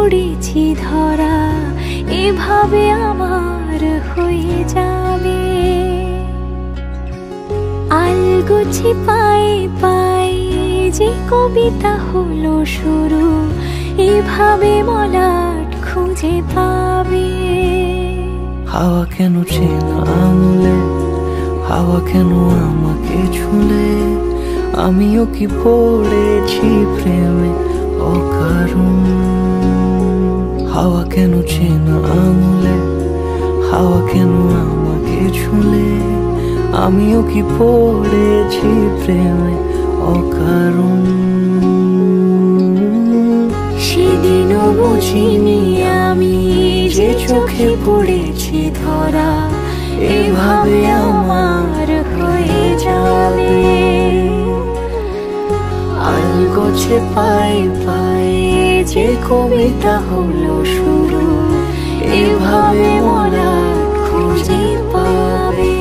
পড়েছি ধরা, এভাবে আমার হয়ে যাবে। আলগোছে পায়ে পায়ে যে কবিতা হলো শুরু, এভাবে মলাট খুঁজে পাবে। হাওয়া কেন চেনা আঙুলে, হাওয়া কেন আমাকে ছুলে, আমিও কি পড়েছি প্রেমে অকারণ। হাওয়া কেন চেনা আঙুলে, হাওয়া কেন আমাকে ছুলে, আমিও কি পড়েছি প্রেমে অকারণ। সেদিনও বুঝিনি আমি যে চোখে পড়েছি ধরা, এভাবে আমার হয়ে যাবে। আলগোছে পায়ে পায়ে যে কবিতা হলো শুরু, এভাবে মলাট খুঁজে পাবে।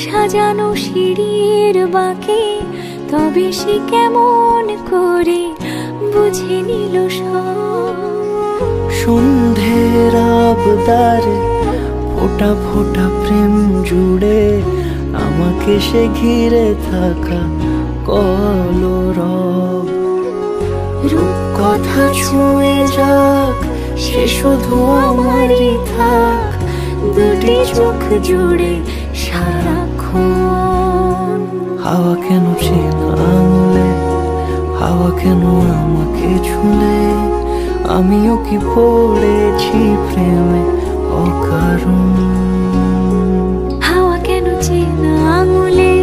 সাজানো সিঁড়ির বাঁকে, তবে সে কেমন করে বুঝে নিল সব। সন্ধ্যের আবদারে ফোঁটা ফোঁটা প্রেম জুড়ে, আমাকে সে ঘিরে থাকা কলরব। রূপকথা ছুঁয়ে যাক, সে শুধু আমারই থাক, দুটি চোখ জুড়ে সারাক্ষণ। হাওয়া কেন চেনা আঙুলে, হাওয়া কেন আমাকে ছুলে, আমিও কি পড়েছি প্রেমে অকারণ। হাওয়া কেন চেনা আঙুলে,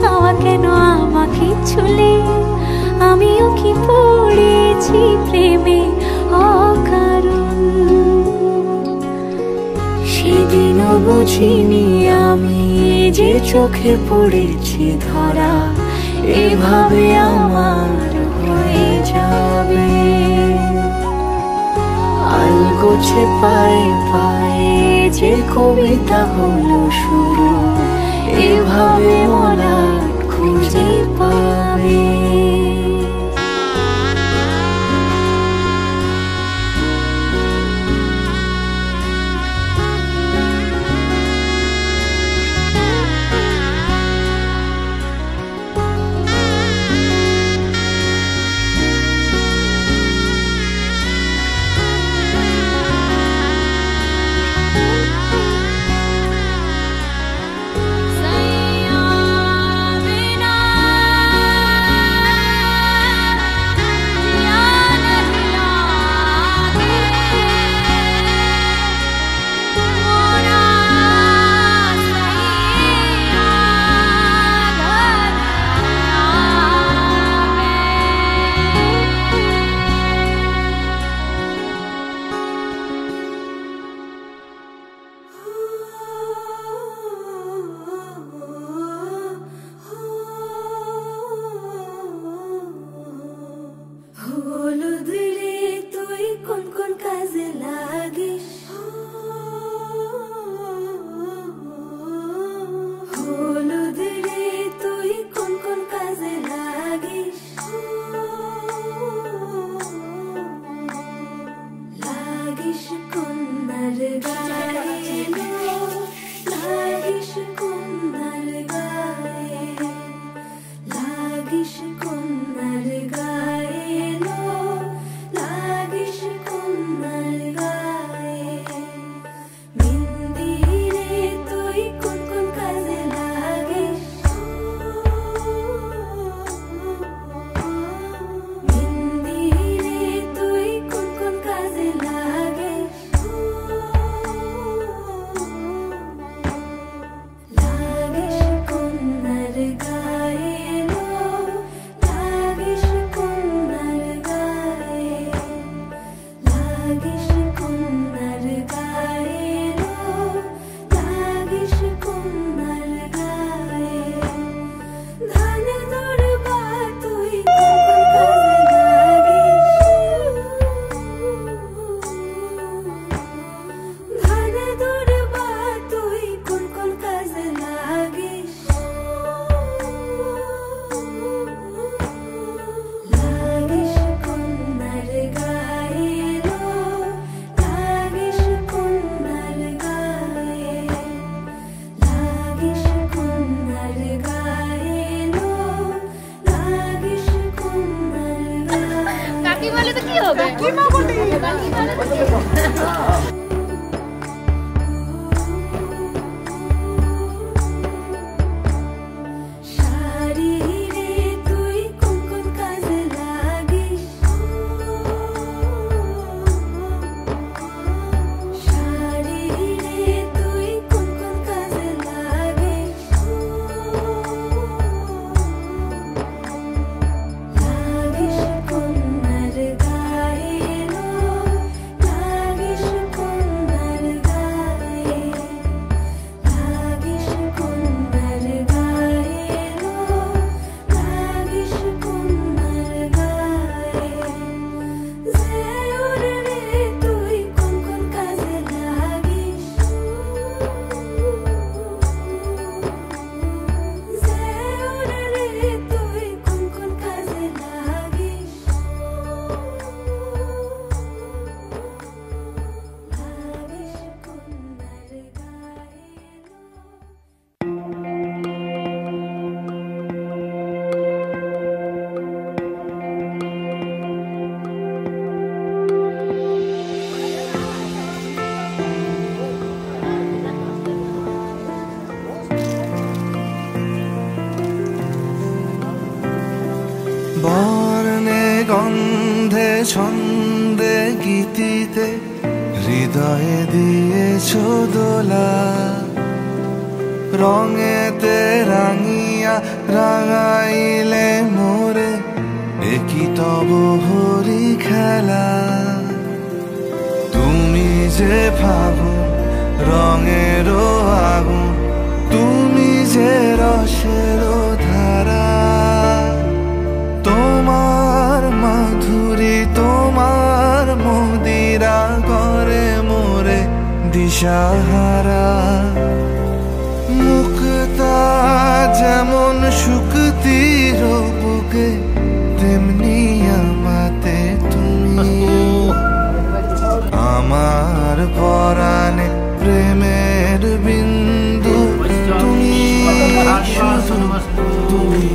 হাওয়া কেন আমাকে ছুলে, আমিও কি পড়েছি প্রেমে অকারণ। সেদিনও বুঝিনি আমি যে চোখে পড়েছি ধরা, এভাবে আমার হয়ে যাবে। আলগোছে পায়ে পায়ে যে কবিতা হলো শুরু, এভাবে মলাট খুঁজে পাবে। গন্ধে ছন্দে গীতিতে হৃদয়ে দিয়েছ দোলা, রঙেতে রাঙিয়া রাঙাইলে মোরে একই তব হরি খেলা। তুমি যে ফাগুন রঙের আগুন, তুমি যে রসের ধারা, তোমার মাধুরী তোমার মদিরা করে মোরে দিশাহারা। মুক্তা যেমন শুকতির বুকে, তেমনি আমাতে তুমি। আমার পরাণে প্রেমের বিন্দু তুমি, শুধু তুমি।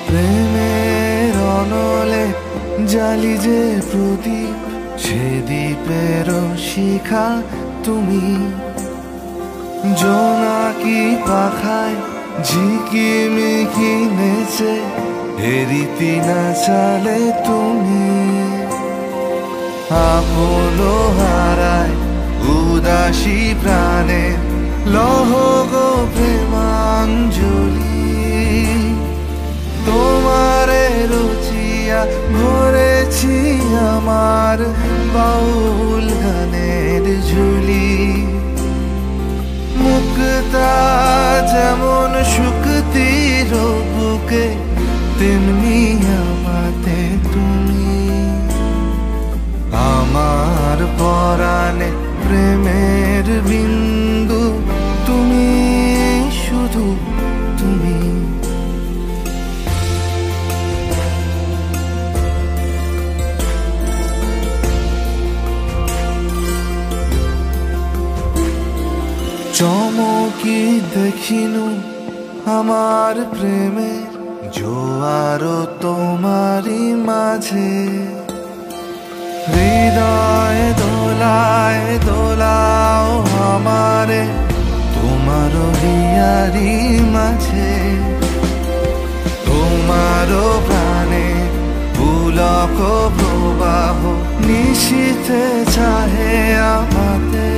প্রেমের অনলে জালি যে প্রদীপ, সে দ্বীপের শিখা তুমি। জোনাকি পাখায় ঝিকিমিকি নেচে হেরিতি না চালে তুমি। আপন হারায় উদাসী প্রাণে লহ গো প্রেমাঞ্জলি। তোমারে রচিয়া ভরেছি আমার বাউল গানের ঝুলি। মুক্তা যেমন শুকতির বুকে, তেমনি আমাতে তুমি। আমার পরাণে প্রেমের বিন্দু তুমি, শুধু তুমি। চমকি দেখিনু আমার প্রেমের জোয়ার তোমারই মাঝে। হৃদয় দোলায় দোলাও আমারে তোমার হিয়ারি মাঝে। তোমার প্রাণে পুলক প্রবাহ নিশীথে চাহে আমাতে।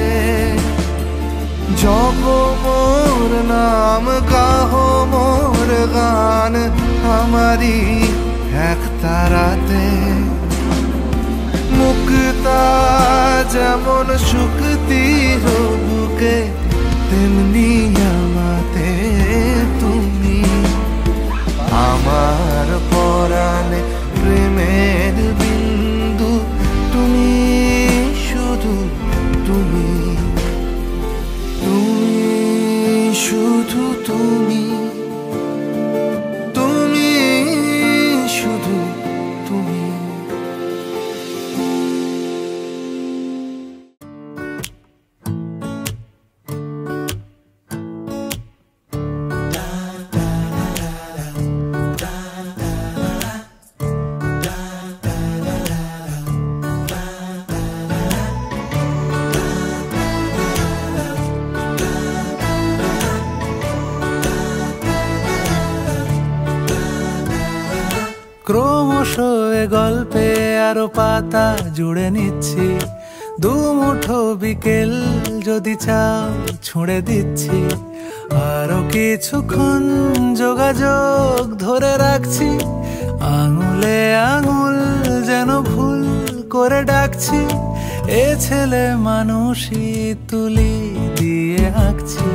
জপ মোর নাম গাহ মোর গান আমারি এক তারাতে। মুক্তা যেমন শুকতির বুকে, তেমনি আমাতে তুমি। আমার পরাণে প্রেমের বিন্দু তুমি, শুধু তুমি। তুমি শুধু তুমি, তুমি শুধু তুমি। ক্রমশ এ গল্পে আরো পাতা জুড়ে নিচ্ছি। দুমুঠো বিকেল যদি চাও ছুঁড়ে দিচ্ছি। আরো কিছুক্ষণ যোগাযোগ ধরে রাখছি। আঙুলে আঙুল যেন ভুল করে ডাকছি। এ ছেলে মানুষই তুলি দিয়ে আঁকছি।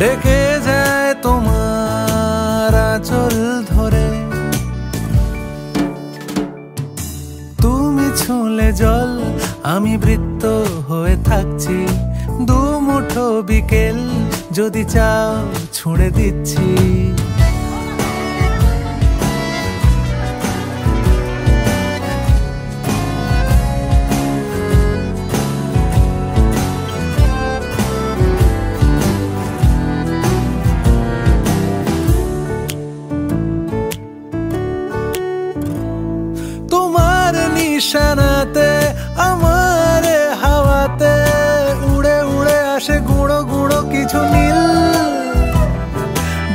ডেকে যায় তোমার আঁচল ধরে। তুমি ছুঁলে জল, আমি বৃত্ত হয়ে হয়ে থাকছি। দুমুঠো বিকেল যদি চাও ছুঁড়ে দিচ্ছি। তোমার নিশানাতে আমার হাওয়াতে উড়ে উড়ে আসে গুঁড়ো গুঁড়ো কিছু নীল।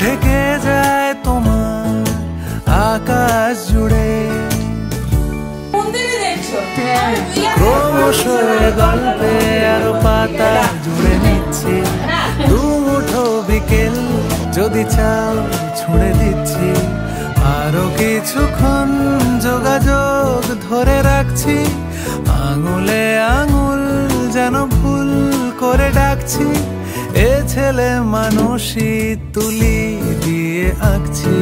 ঢেকে যায় তোমার আকাশ জুড়ে। ক্রমশ গল্পে আরো পাতা জুড়ে নিচ্ছি। দুমুঠো বিকেল যদি চাও ছুঁড়ে দিচ্ছি। আরো কিছুক্ষণ যোগাযোগ ধরে রাখছি। আঙুলে আঙুল যেন ভুল করে ডাকছি। এ ছেলে মানুষই তুলি দিয়ে আঁকছি।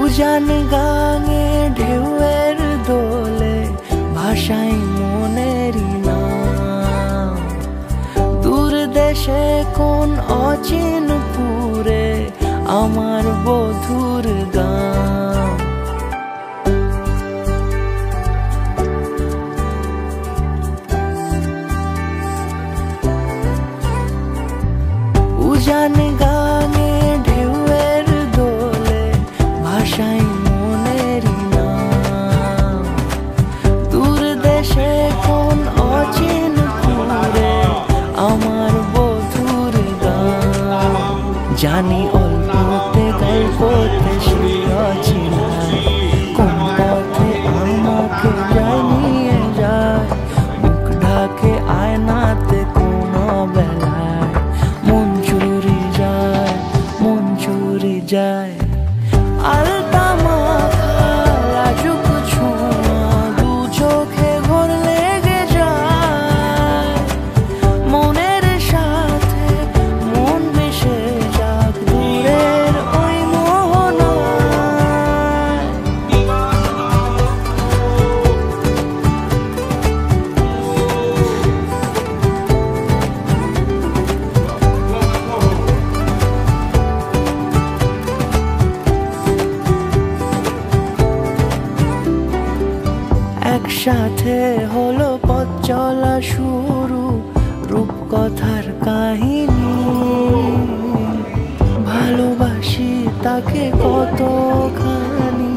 উজান গাঙে ঢেউয়ের দোলে ভাষাই মনেরই নাম। দূর দেশে কোন অচিন পুরে আমার বধুর গান। উজান গাঙে ঢেউয়ের দোলে ভাষাই মনেরই নাম। দূর দেশে কোন অচিন পুরে আমার বধুর গান। জানি অল্পতে গল্পতে সে অচিনায় কোন পথে আমাকে যায় নিয়ে যায়। মুখ ঢাকে আয়নাতে কোন বেলায় মন চুরি যায়, মন চুরি যায়। আলতা মাখা লাজুক ছোঁয়া দু চোখে ঘোর লেগে যায়। মনের সাথে মন মিশে যাক দূরের ওই মোহনায়। একসাথে হলো পথ চলা শুরু, রূপকথার কাহিনী। ভালোবাসি তাকে কতখানি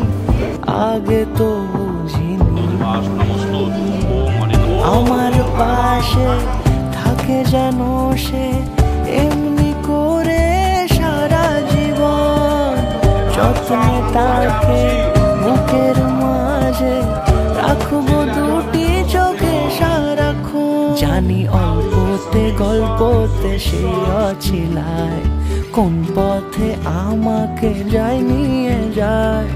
আগে তো বুঝিনি। আমার পাশে থাকে যেন সে এমনি করে সারা জীবন। যত্নে তাকে বুকের মাঝে রাখবো দুটি চোখে সারাক্ষণ। জানি অল্পতে গল্পতে সে অছিলায় কোন পথে আমাকে যায় নিয়ে যায়।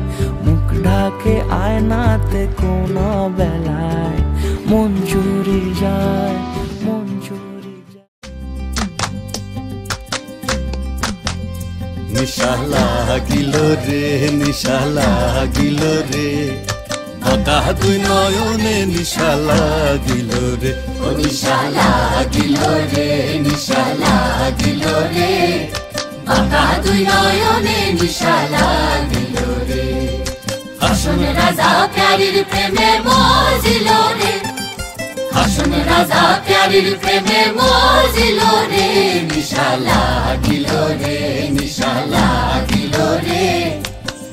মুখ ঢাকে আয়নাতে কোন বেলায় মন চুরি যায়, মন চুরি যায়। নিশা লাগিল রে, নিশা লাগিল রে, বাঁকা দুই নয়নে নিশা লাগিল রে। ও নিশা লাগিল রে, নিশা লাগিল রে, বাঁকা দুই নয়নে নিশা লাগিল রে। হাসন রাজা প্যারির প্রেমে মজিল রে, হাসন রাজা প্যারির প্রেমে মজিল রে। নিশা লাগিল রে, নিশা লাগিল রে,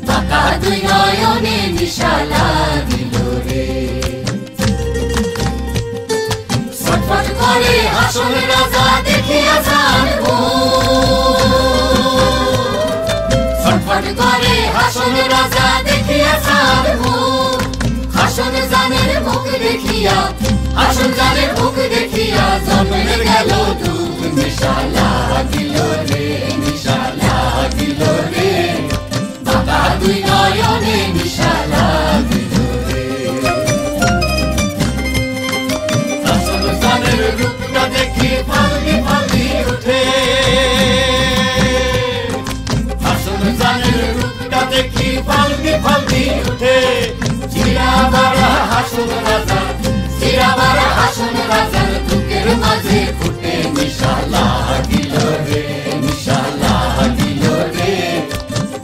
বাঁকা দুই নয়নে নিশা লাগিল রে। ছটফট করে হাসন রাজা দেখিয়া যান, ছটফট ছটফট করে হাসন রাজা দেখিয়া সার মুখ হাসন জানের মুখ দেখিয়া হাসন জানের মুখ দেখিয়া জন্মের গেল দুঃখ নিশা লাগিল রে নিশা লাগিল রে বাঁকা দুই নয়নে নিশা লাগিল রে হাসন জানের রূপটা দেখি ফালকি ফালকি উঠে হাসন জানের রূপটা দেখি ফালকি ফালকি উঠে চিরা বাড়া হাসন রাজা চিরা বাড়া হাসন রাজার বুকের মাঝে ফুটে নিশা লাগিল রে নিশা লাগিল রে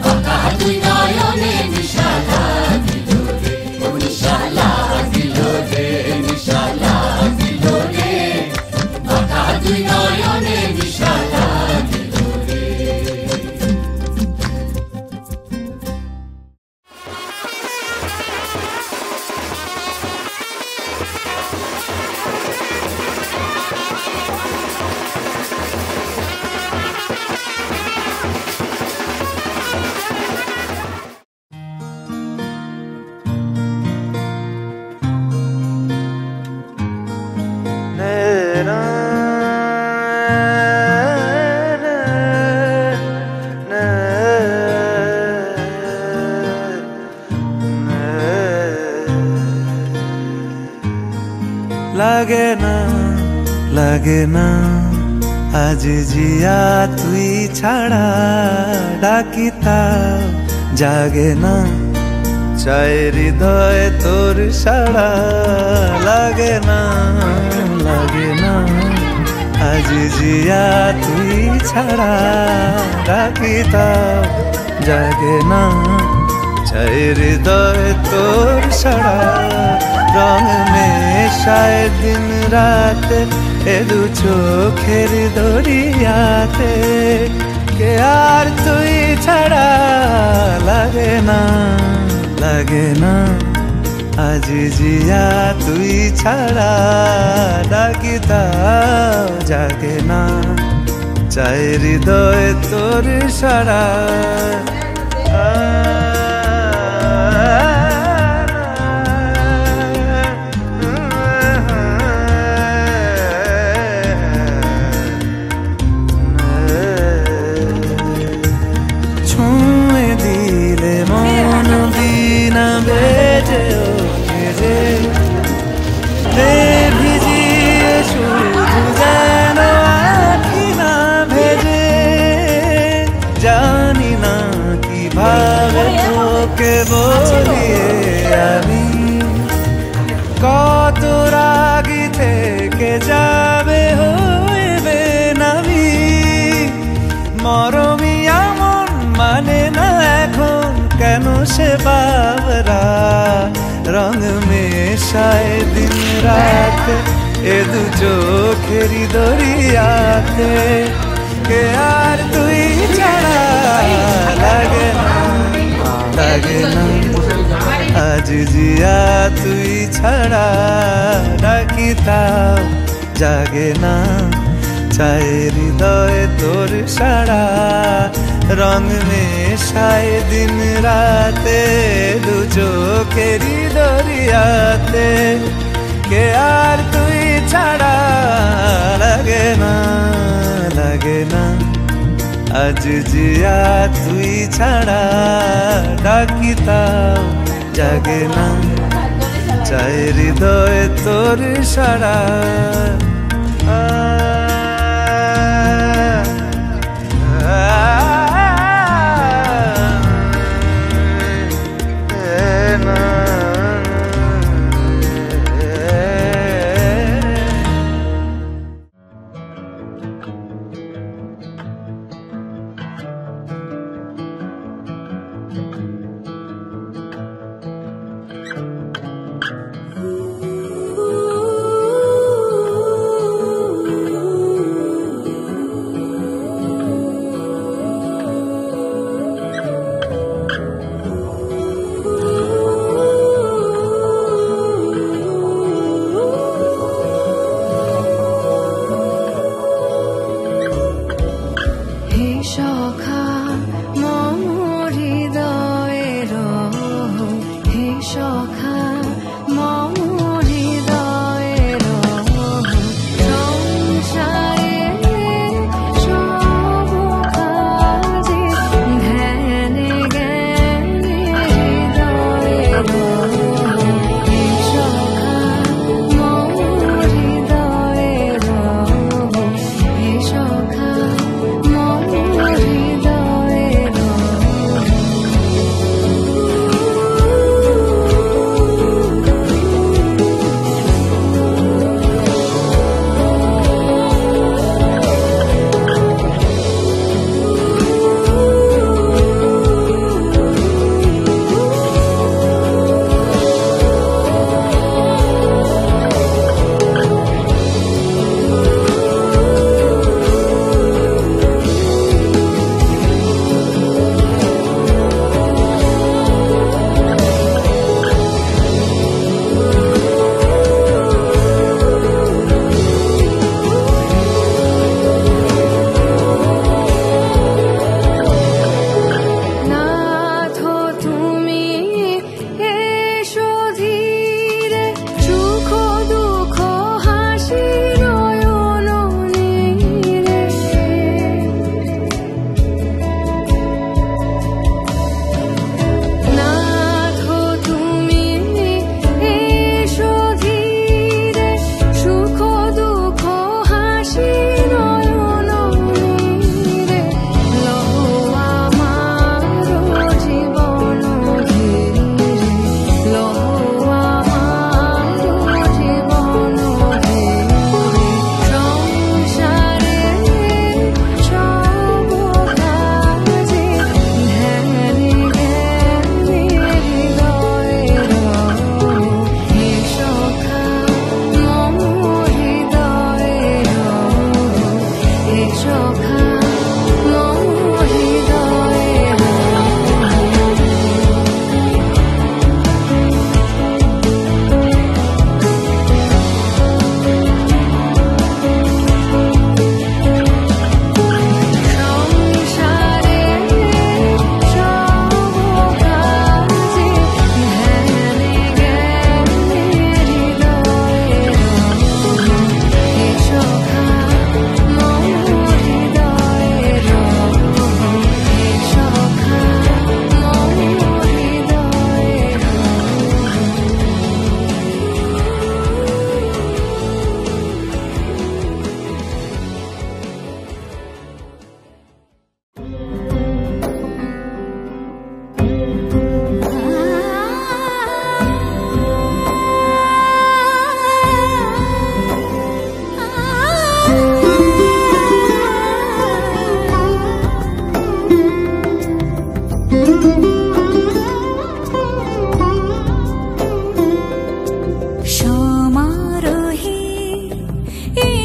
বাঁকা দুই নয়নে নিশা লাগিল রে নিশা লাগিল রে নিশা লাগিল রে বাঁকা দুই নয়নে নিশা লাগিল রে লাগে না আজ জিয়া তুই ছাড়া ডাকিতাও জাগে না চায় হৃদয় তোর সাড়া লাগে না আজ জিয়া তুই ছাড়া ডাকিতাও জাগে না চায় হৃদয় তোর সাড়া রং মেশায় দিন রাত এ দু চোখের দরিয়াতে কে আর তুই ছাড়া লাগে না আজ জিয়া তুই ছাড়া ডাকিতাও জাগে না চায় হৃদয় তোর সাড়া আমি কত রাগি থেকে যাবে হইবে নামি মরমিয়া মন মানে না এখন কেন সে বাবরা রং মেশায় দিন রাত এ দু চোখেরি দরিয়াতে কে আর তুই ছাড়া লাগে না আজ জিয়া তুই ছাড়া ডাকিতাও জাগে না চায় হৃদয় তোর সাড়া রং মেশায় দিন রাতে দু চোখেরি দরিয়াতে কে আর তুই ছাড়া লাগে না আজ জিয়া তুই ছাড়া ডাকিতাও জাগে না চায় হৃদয় তোর সাড়া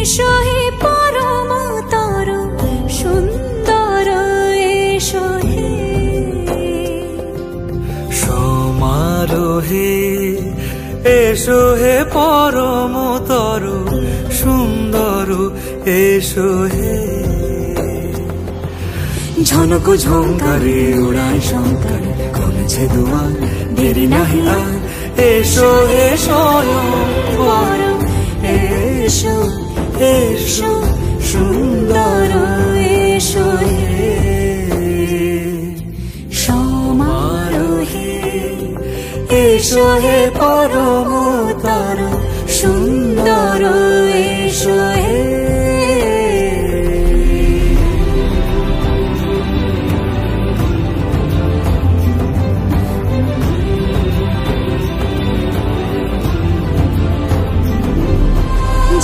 এসো হে পরম তর সুন্দর এসো হে সমারোহে এসো হে পরমতর সুন্দর এসো হে ঝনক ঝঙ্কারে উড়ায় শঙ্কর খুলছে দুয়ার দেরি নাহি আর এসো হে স্বয়ং পরম এসো এসো সুন্দর এসো হে সমারোহে এসো হে পরমতর সুন্দর এসো হে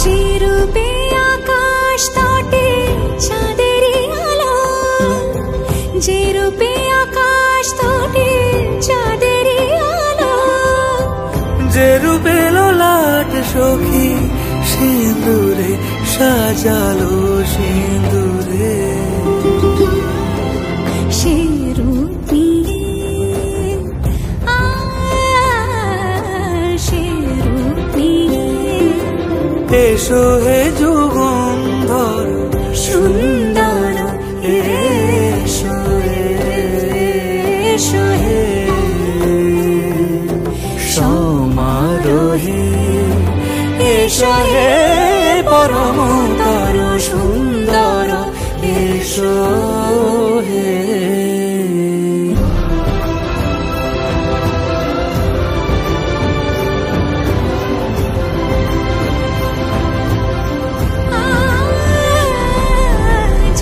যে রূপে আকাশ তটে চাঁদেরই আলো যে রূপে আকাশ তটে চাঁদেরই আলো যে রূপে ললাট সখী সিঁদুরে সাজালো সিঁদুরে সে রূপ নিয়ে সে রূপ নিয়ে এসো হে যুগন্ধর সুন্দর এসো এসো হে সমারোহে এসো হে পরমতর সুন্দর এসো হে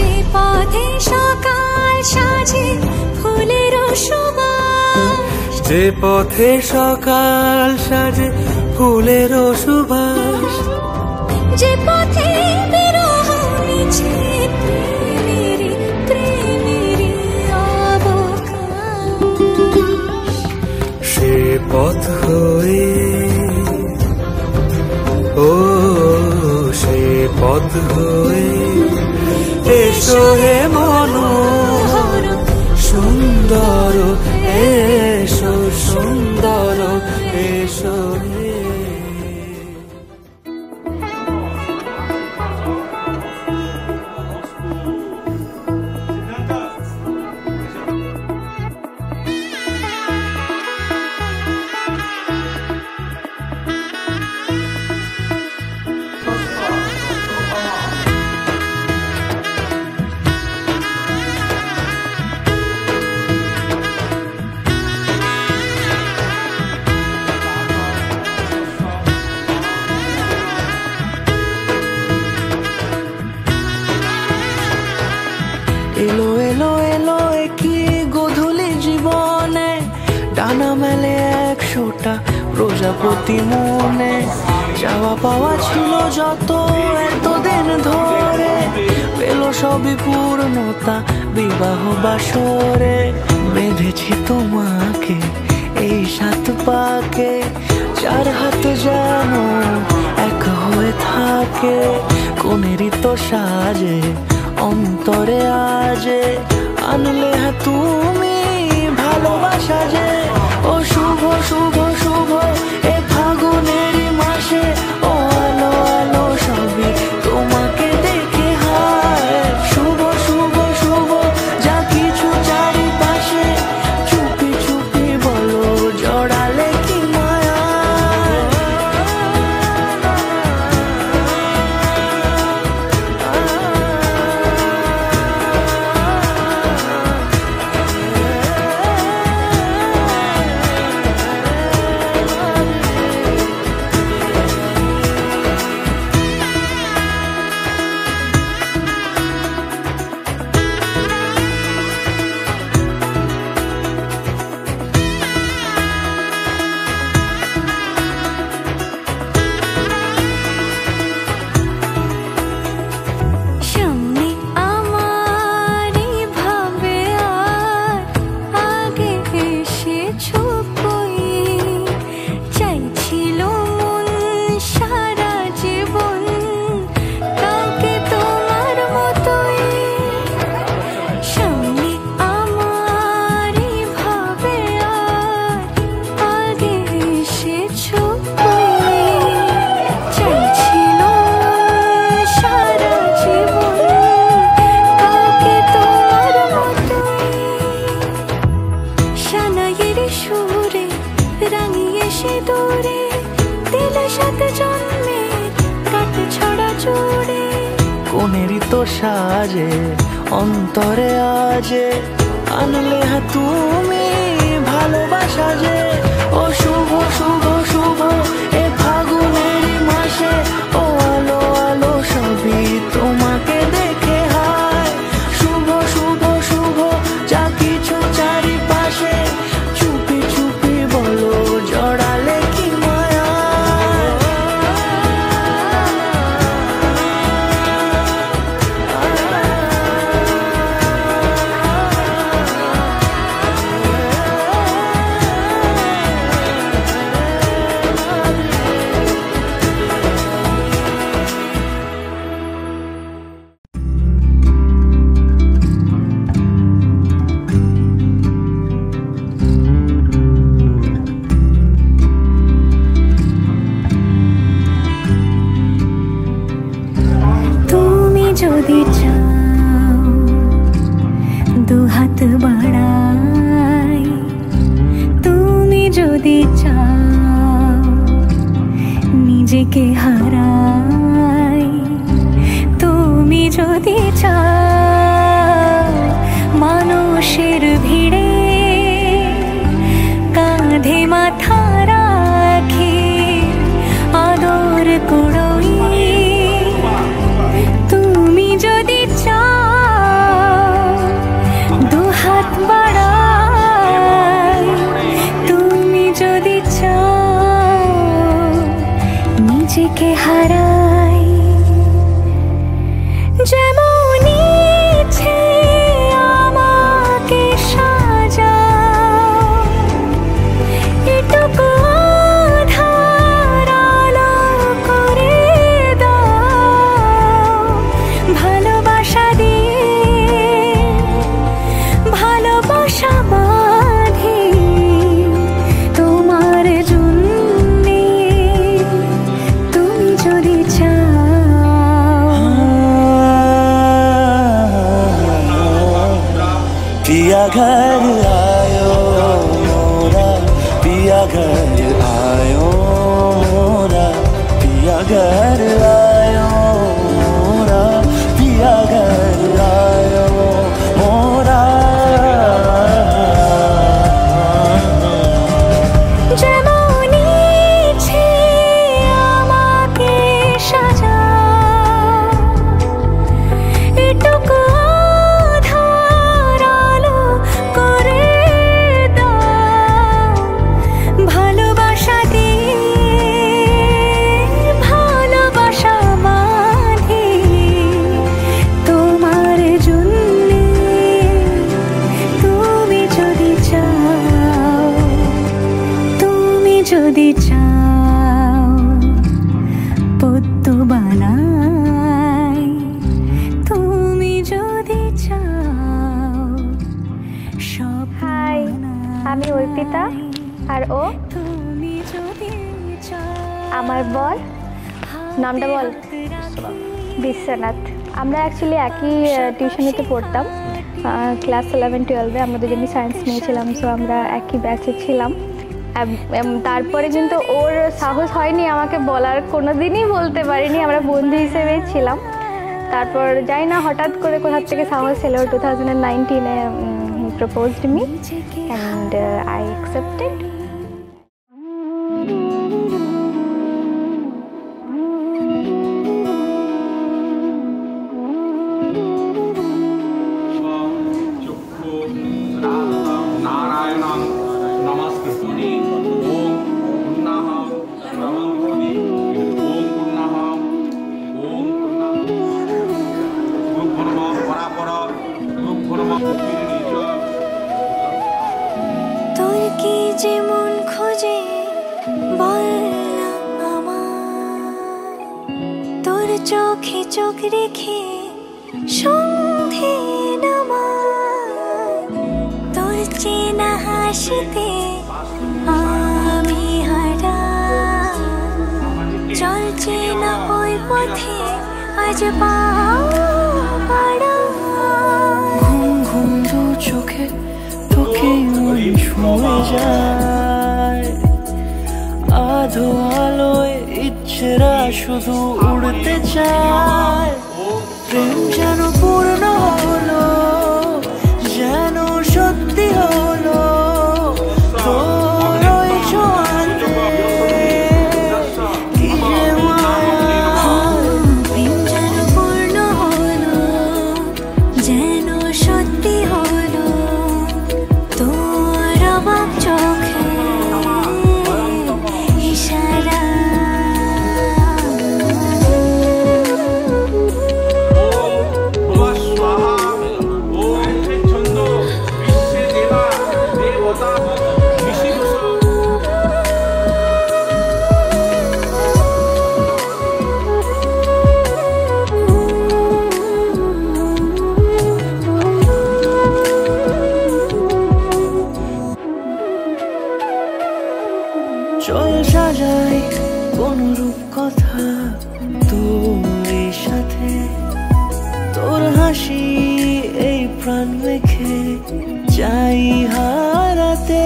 যে পথে সকাল সাজে ফুলের সুবাস যে পথে সকাল সাজে ফুলের সুবাস যে পথে বিরহ মিছে প্রেমের অবকাশ সে পথ হয়ে ও সে পথ হয়ে এসো হে মনোহর সুন্দর এসো সুন্দর এসো হে এলো এলো এলো কি গোধূলি জীবনে ডানা মেলে 100টা প্রজাপতি মনে চাওয়া পাওয়া ছিল যত এতদিন ধরে পেল সবই পূর্ণতা বিবাহ বাসরে বেঁধেছি তোমাকে এই 7 পাকে 4 হাত যেন এক হয়ে থাকে কোনেরই তো সাজে অন্তরে আজে আনলে তুমি ভালোবাসা যে ও শুভ শুভ শুভ এ ফাগুনের মাসে ও আলো আলো সবই তোমাকে দেখে হায় শুভ শুভ শুভ যা কিছু চারিপাশে চুপি চুপি বলো জড়ালে কি মায়া কত সাজে অন্তরে আজে আনলে হ্যাঁ তুমি ভালোবাসা যে ও শুভ শুভ শুভ এ ফাগুনের মাসে ও আলো আলো সবই তোমাকে দেখে হায় শুভ শুভ শুভ যা কিছু চারিপাশে চুপি চুপি বলো জড়ালে কি মায়া যদি চাও দুহাত বাড়াই তুমি যদি চাও নিজেকে হারাই তুমি যদি চাও মানুষের ভিড়ে কাঁধে মাথা রাখি আদর কুড়োই যদি চাও দুহাত বাড়াই তুমি যদি চাও নিজেকে হারাই যেমন ইচ্ছে আমাকে সাজাও এটুকু আধার আলো করে দাও ভালোবাসা দিয়ে ভালোবাসা বাঁধি তোমার জন্যে তুমি যদি চাও पिया घर आयो मोरा पिया घर आयो मोरा पिया घर आयो मोरा पिया घर आयो मोरा যেমন ইচ্ছে আমাকে সাজাও এটুকু আধার আলো করে দাও ভালোবাসা দিয়ে ভালোবাসা বাঁধি তোমার জন্যে তুমি যদি চাও তুমি যদি চাও পদ্ম বানাই তুমি যদি চাও সব হাই, আমি অর্পিতা আর ও তুমি যদি চাও আমার বর নামটা বল বিশ্বনাথ আমরা অ্যাকচুয়ালি একই টিউশনিতে পড়তাম ক্লাস 11-12-এ আমরা দুজনই সায়েন্স নিয়েছিলাম সো আমরা একই ব্যাচে ছিলাম তারপরে কিন্তু ওর সাহস হয়নি আমাকে বলার কোনো দিনই বলতে পারিনি আমরা বন্ধু হিসেবেই ছিলাম তারপর যাই না হঠাৎ করে কোথা থেকে সাহস এলো 2019-এ he proposed me and I accepted नारायणं नमस्कृत्य ओम पुण्यः नमोऽपि ओम पुण्यः ओम पुण्यः परापर তোর কি যেমন খোঁজে বললাম আমার তোর চোখে চোখ রেখে সন্ধে নামার তোর চেনা হাসিতে আমি হারা চলছে না ওই পথে আজ পাড়া ঘুম ঘুম দু চোখে তোকে মন ছুঁয়ে যায় আধো আলোয় ইচ্ছে ইচ্ছেরা শুধু উড়তে চায় প্রেম যেন পূর্ণ হলো যেন সত্যি হলো তোর ওই ছোঁয়াতে কি যে মায়া প্রেম যেন পূর্ণ হলো যেন সত্যি হলো তোর অবাক চোখে ইশারা চল সাজাই কোন রূপ কথা তোর সাথে তোর হাসি এই প্রাণ রেখে চাই হারাতে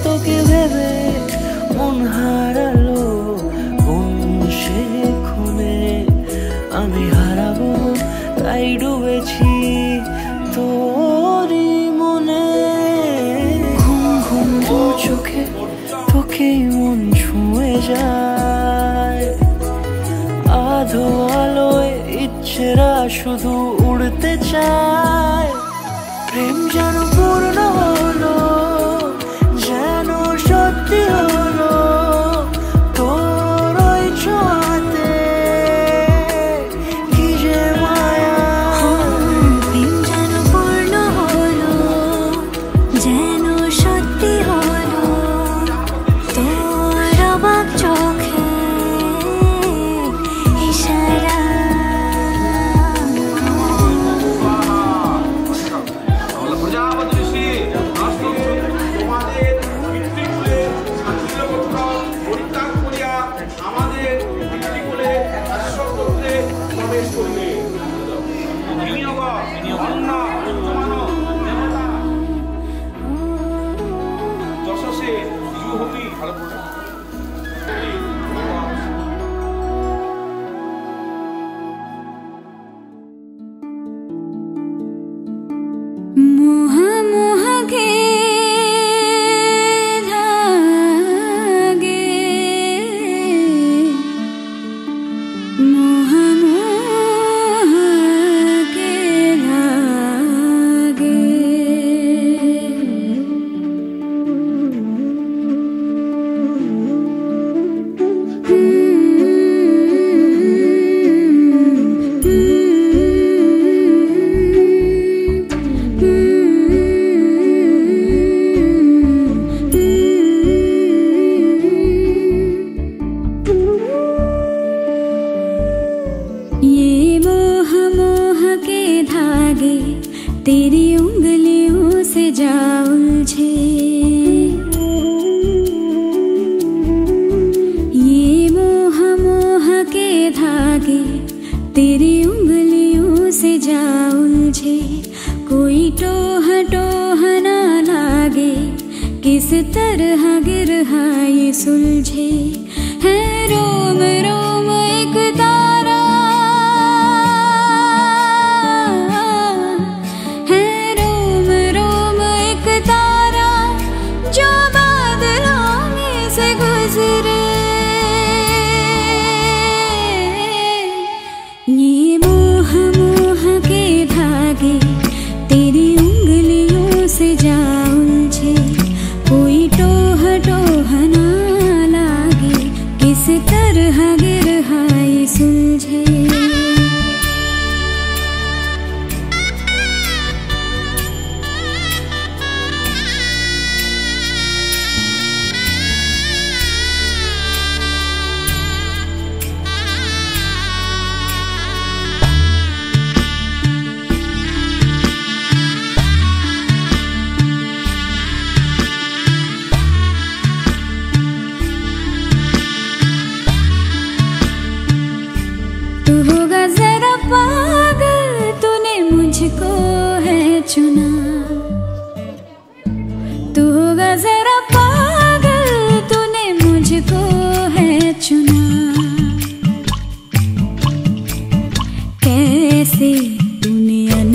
তোকে ভেবে মন হারালো কোন সে খুনে আমি হারাবো তাই ডুবেছি তোরই মনে ঘুম ঘুম দু চোখে তোকে মন ছুঁয়ে যায় আধো আলোয় ইচ্ছেরা শুধু উড়তে চায় প্রেম যেন পূর্ণ হলো যেন সত্যি হলো তোর ওই ছোঁয়াতে কি যে মায়া প্রেম যেন পূর্ণ হলো যেন সত্যি হলো তোর অবাক চোখে ইশারা প্রজাপতি ঋষি তোমাদের পিতৃকুলে পরিত্যাগ করিয়া আমাদের পিতৃকুলে ঈশ্বরতত্ত্বে প্রবেশ করিবে বিনিয়োগ অন্ন বর্তমান দেবতা যশসে ইউহবি ভালো করে मोह मोह के धागे मोह मोह के धागे ये मोह मोह के धागे तेरी उंगलियों से जा उलझे ये मोह मोह के धागे तेरी उंगलियों से जा उलझे कोई टोह टोह ना लागे किस तरह गिरहा ये सुलझे है रोम रोम एक तारा है रोम रोम एक तारा जो बादलों में से गुजरे ये मोह मोह के धागे तेरी उंगलियों से जा उलझे कोई टोह टोह ना लागे किस तरह गिरहा ये सुलझे तू से तूने अन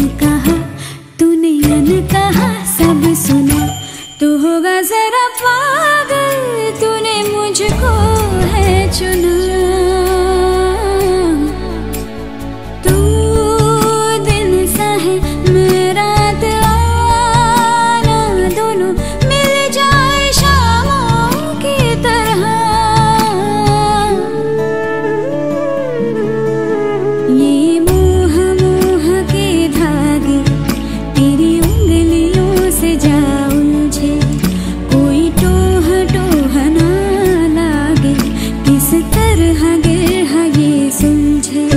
कहा सब सुना। तू होगा जरा पागल, तूने मुझको है चुना। तू दिन सा है मेरा आना, दोनों मिल जाए शामों की तरह। ये मोह मोह के धागे तेरी उंगलियों से जा उलझे, कोई टोह टोह ना लागे, किस तरह गिरह ये सुलझे।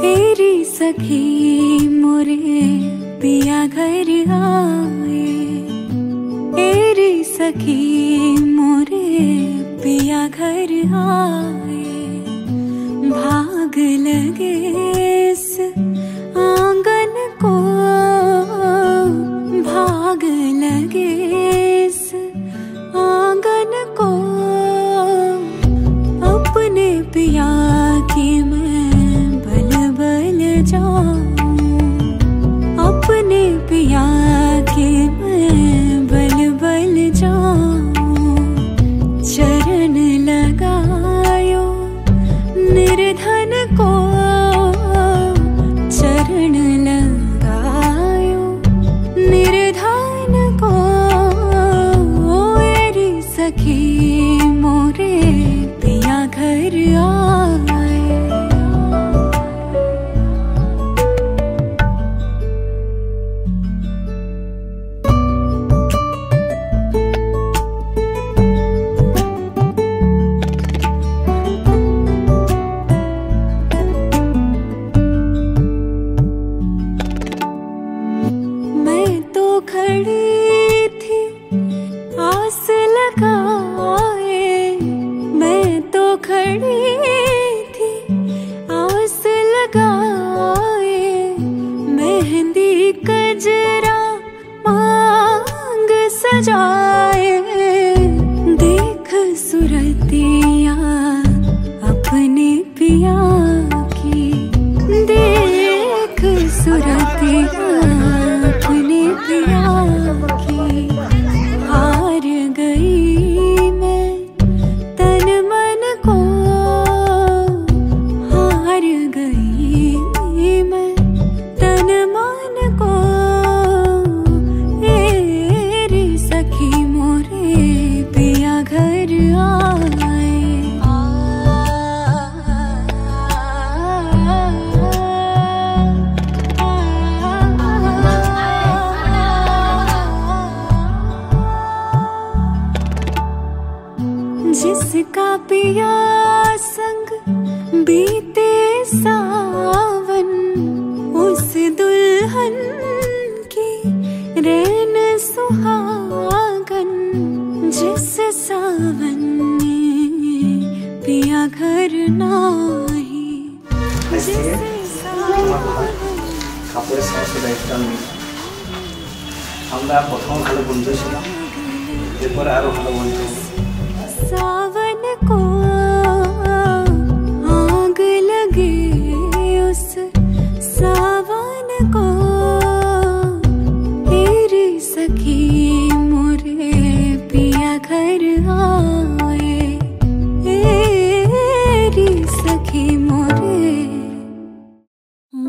तेरी सखी मोरे पिया घर आए, तेरी सखी मोरे पिया घर आए। भाग लगे इस आंगन को, भाग लगे इस आंगन को। अपने पिया की अपने पिया के मैं बल बल जाऊं। चरण लगायो निर्धन को, चरण लगायो निर्धन को। मेरी सखी मोरे पिया घर आए। सजाए देख सुरतिया अपने पिया की, देख सुरतिया अपने पिया की। हार गई मैं तन मन को, हार गई मैं तन मन को। सखी मोरे पिया घर आए। जिसका पिया संग बीते सावन, उस दुल्हन की रैन सुहागन। जिस सावन में पिया घर नाही, কাপড়ের সমস্ত দায়িত্ব আমি। আমরা প্রথম ভালো বন্ধু ছিলাম, এরপরে আরো ভালো বন্ধু। सावन को आग लगे उस सावन को। तेरी सखी मोरे पिया घर आए, तेरी सखी मोरे।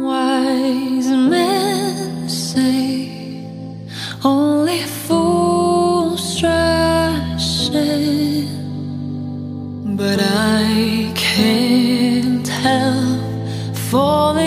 Wise men say only fools rush in, but I can't help falling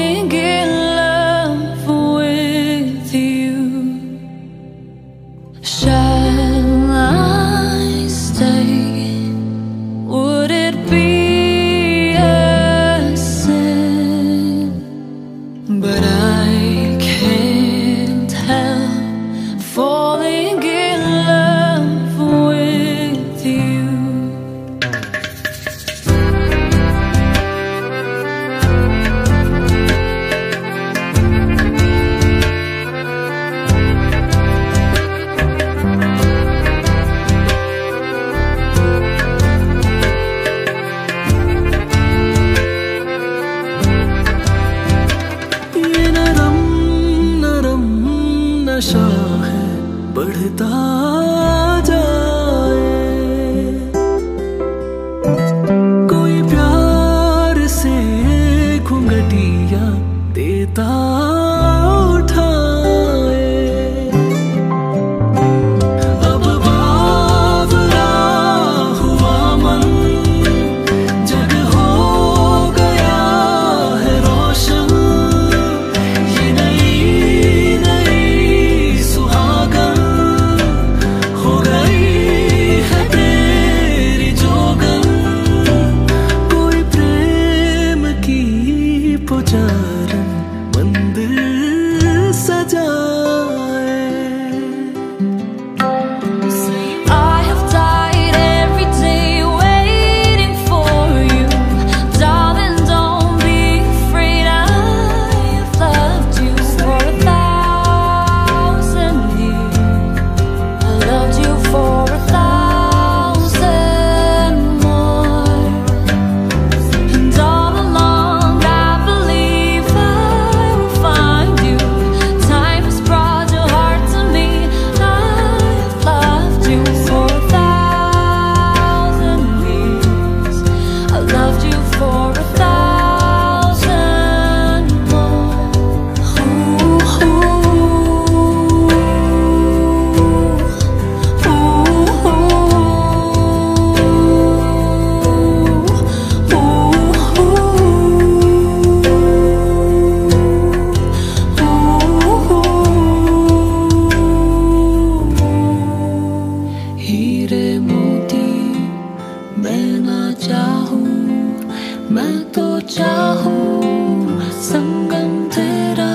मैं तो चाहूं संगम तेरा,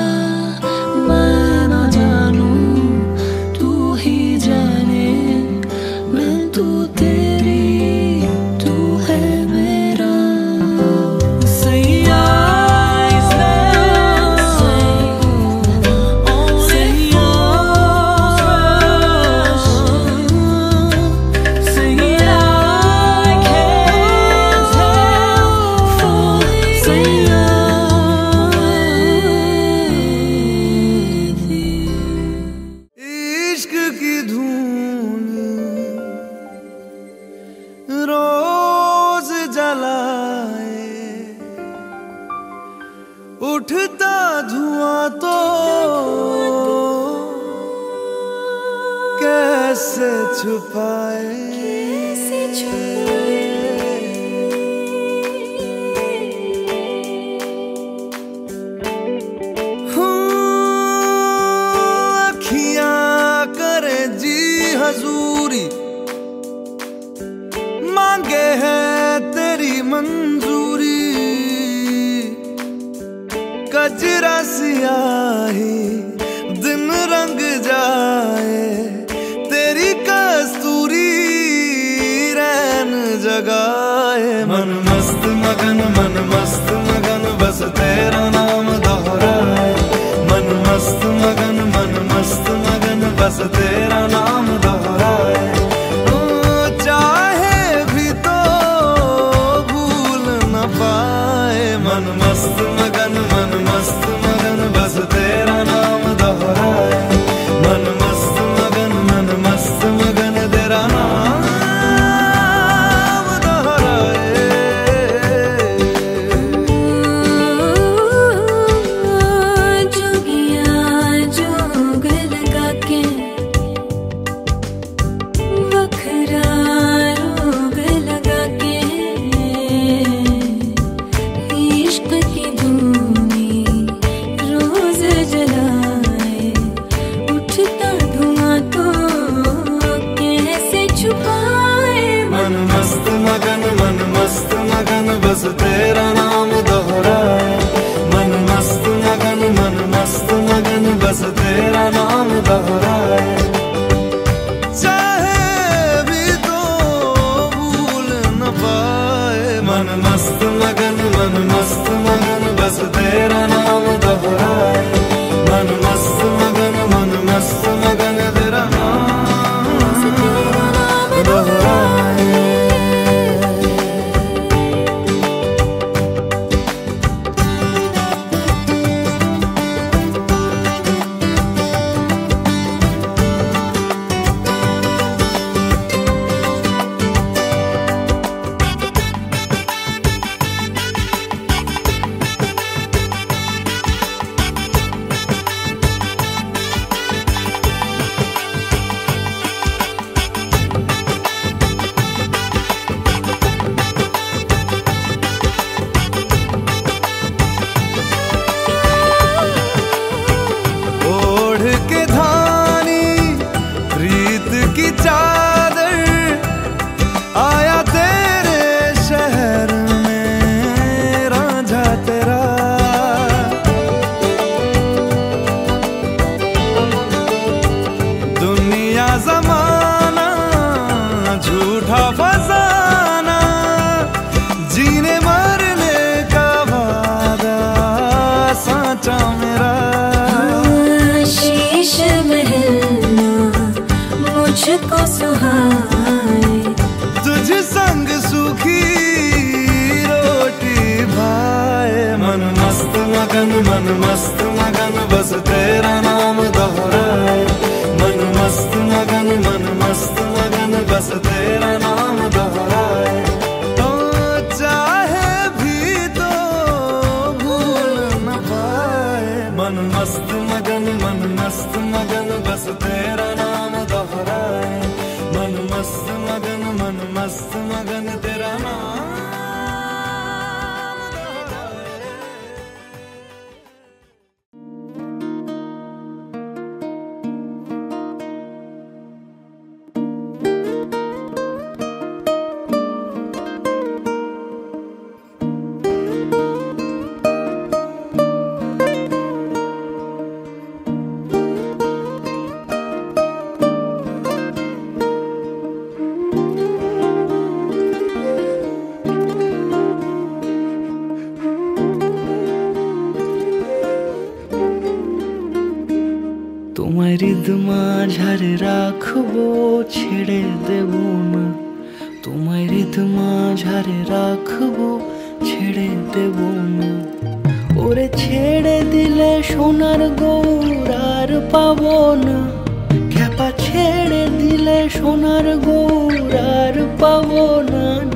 मैं न जानूं तू ही जाने, मैं तू तेरी तू है मेरा। Say yes, say इश्क की धून रोज जलाए, उठता धुआं तो कैसे छुपाए। अखियां करे जी हजूरी, मांगे है तेरी मंजूरी। कजरा सियाही दिन रंग जाए, तेरी कस्तूरी रैन जगाए। मन मस्त मगन बस तेरा नाम दोहराए। मन मस्त मगन बस तेरा नाम दोहराए। चाहे भी तो भूल न पाए। मन मस्त मगन बस तेरा नाम दोहराए। मन मस्त मगन तेरा नाम दोहराए। जोगिया जोग लगा के वखरा रोग लगा के, इश्क की धूनी रोज जलाए, उठता धुआं तो कैसे छुपाए। मन मस्त मगन बस तेरा नाम दोहराए। मन मस्त मगन बस तेरा नाम दोहराए। चाहे भी तो भूल न पाए। मन मस्त मगन बस तेरा नाम दोहराए। मन मस्त मगन तेरा नाम दोहराए। ओढ़ के धानी प्रीत की चादर, आया तेरे शहर में रांझा तेरा। दुनिया जमाना झूठा फसाना, जीने मरने का वादा साचा मेरा। शीश महलना मुझको सुहाए, तुझ संग सूखी रोटी भाए। मन मस्त मगन बस तेरा नाम दोहराए। मन मस्त मगन बस तेरा नाम दोहराए। तो चाहे भी तो भूल न पाए। मन मस्त मगन बस तेरा नाम दोहराए। मन मस्त मगन तेरा नाम दोहराए। তোমায় হৃদ মাঝারে রাখবো, ছেড়ে দেব না। তোমায় হৃদ মাঝারে রাখবো, ছেড়ে দেব না। ওরে ছেড়ে দিলে সোনার গৌর আর পাবো না। খেপা ছেড়ে দিলে সোনার গৌর আর পাবো না।